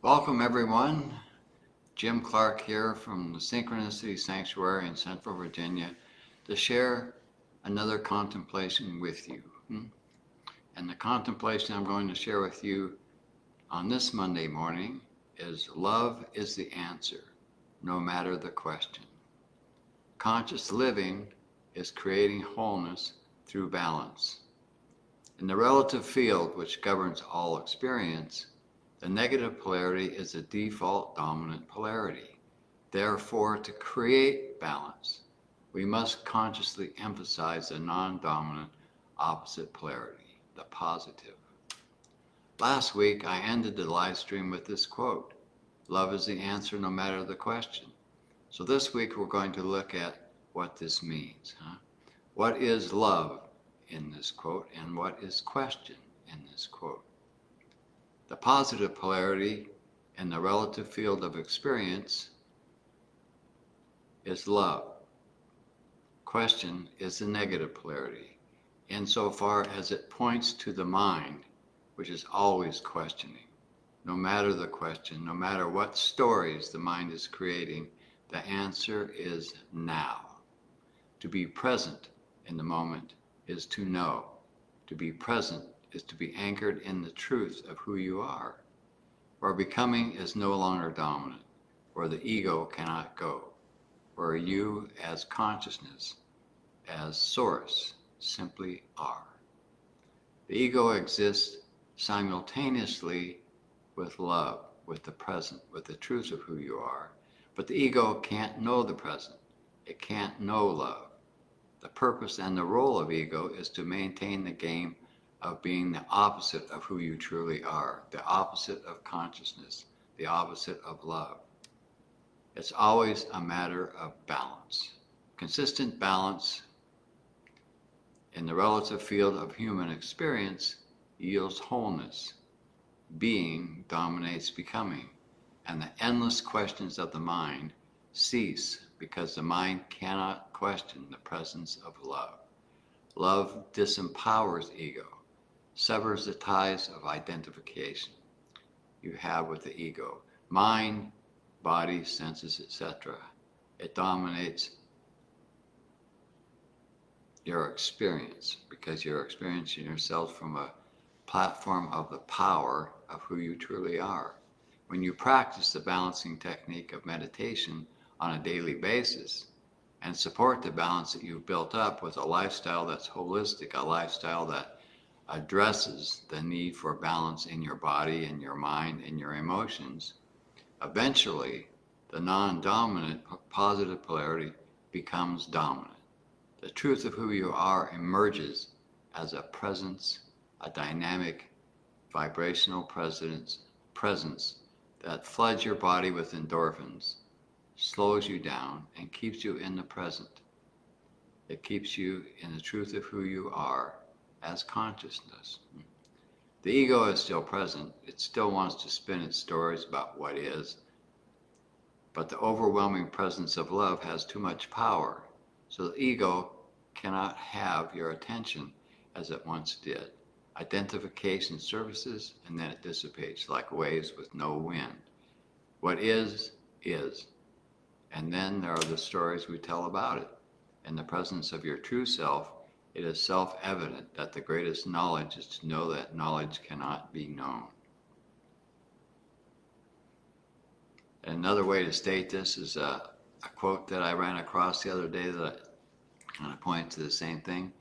Welcome, everyone. Jim Clark here from the Synchronicity Sanctuary in Central Virginia to share another contemplation with you. And the contemplation I'm going to share with you on this Monday morning is love is the answer, no matter the question. Conscious living is creating wholeness through balance. In the relative field which governs all experience, the negative polarity is the default dominant polarity. Therefore, to create balance, we must consciously emphasize the non-dominant opposite polarity, the positive. Last week, I ended the live stream with this quote, "Love is the answer no matter the question." So this week, we're going to look at what this means. What is love in this quote, and what is question in this quote? The positive polarity in the relative field of experience is love. Question is the negative polarity, insofar as it points to the mind, which is always questioning. No matter the question, no matter what stories the mind is creating, the answer is now. To be present in the moment is to know. To be present is to be anchored in the truth of who you are, where becoming is no longer dominant, where the ego cannot go, where you as consciousness, as source, simply are. The ego exists simultaneously with love, with the present, with the truth of who you are, but the ego can't know the present. It can't know love. The purpose and the role of ego is to maintain the game of being the opposite of who you truly are, the opposite of consciousness, the opposite of love. It's always a matter of balance. Consistent balance in the relative field of human experience yields wholeness. Being dominates becoming, and the endless questions of the mind cease because the mind cannot question the presence of love. Love disempowers ego, severs the ties of identification you have with the ego, mind, body, senses, etc. It dominates your experience because you're experiencing yourself from a platform of the power of who you truly are. When you practice the balancing technique of meditation on a daily basis and support the balance that you've built up with a lifestyle that's holistic, a lifestyle that addresses the need for balance in your body, in your mind, in your emotions, eventually the non-dominant positive polarity becomes dominant. The truth of who you are emerges as a presence, a dynamic, vibrational presence that floods your body with endorphins, slows you down, and keeps you in the present. It keeps you in the truth of who you are as consciousness. The ego is still present. It still wants to spin its stories about what is, but the overwhelming presence of love has too much power, so the ego cannot have your attention as it once did. Identification surfaces and then it dissipates like waves with no wind. What is, and then there are the stories we tell about it. In the presence of your true self, it is self-evident that the greatest knowledge is to know that knowledge cannot be known. Another way to state this is a quote that I ran across the other day that kind of points to the same thing.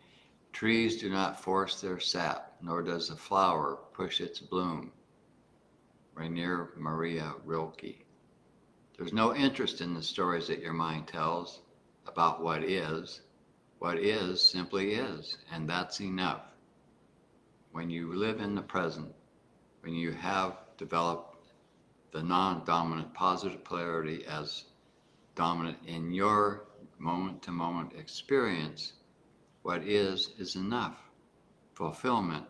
Trees do not force their sap, nor does a flower push its bloom. Rainer Maria Rilke. There's no interest in the stories that your mind tells about what is. What is simply is, and that's enough. When you live in the present, when you have developed the non-dominant positive polarity as dominant in your moment-to-moment experience, what is enough. Fulfillment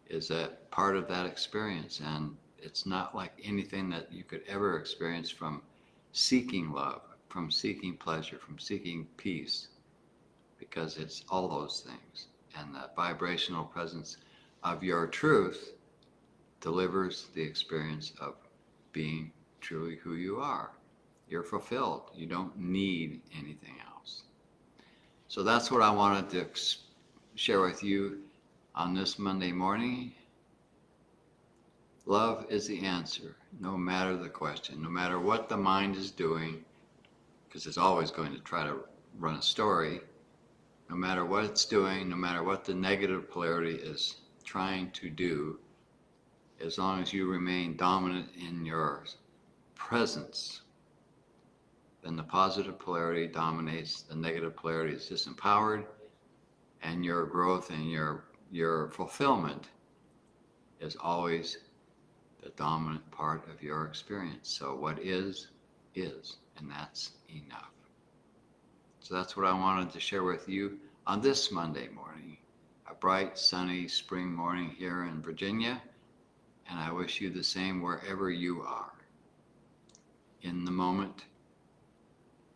is a part of that experience, and it's not like anything that you could ever experience from seeking love, from seeking pleasure, from seeking peace, because it's all those things. And the vibrational presence of your truth delivers the experience of being truly who you are. You're fulfilled. You don't need anything else. So that's what I wanted to share with you on this Monday morning. Love is the answer, no matter the question, no matter what the mind is doing, because it's always going to try to run a story. No matter what it's doing, no matter what the negative polarity is trying to do, as long as you remain dominant in your presence, then the positive polarity dominates, the negative polarity is disempowered, and your growth and your fulfillment is always the dominant part of your experience. So what is, and that's enough. So that's what I wanted to share with you on this Monday morning, a bright, sunny spring morning here in Virginia, and I wish you the same wherever you are. In the moment,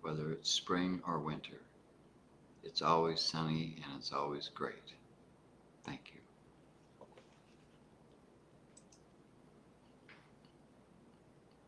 whether it's spring or winter, it's always sunny and it's always great. Thank you.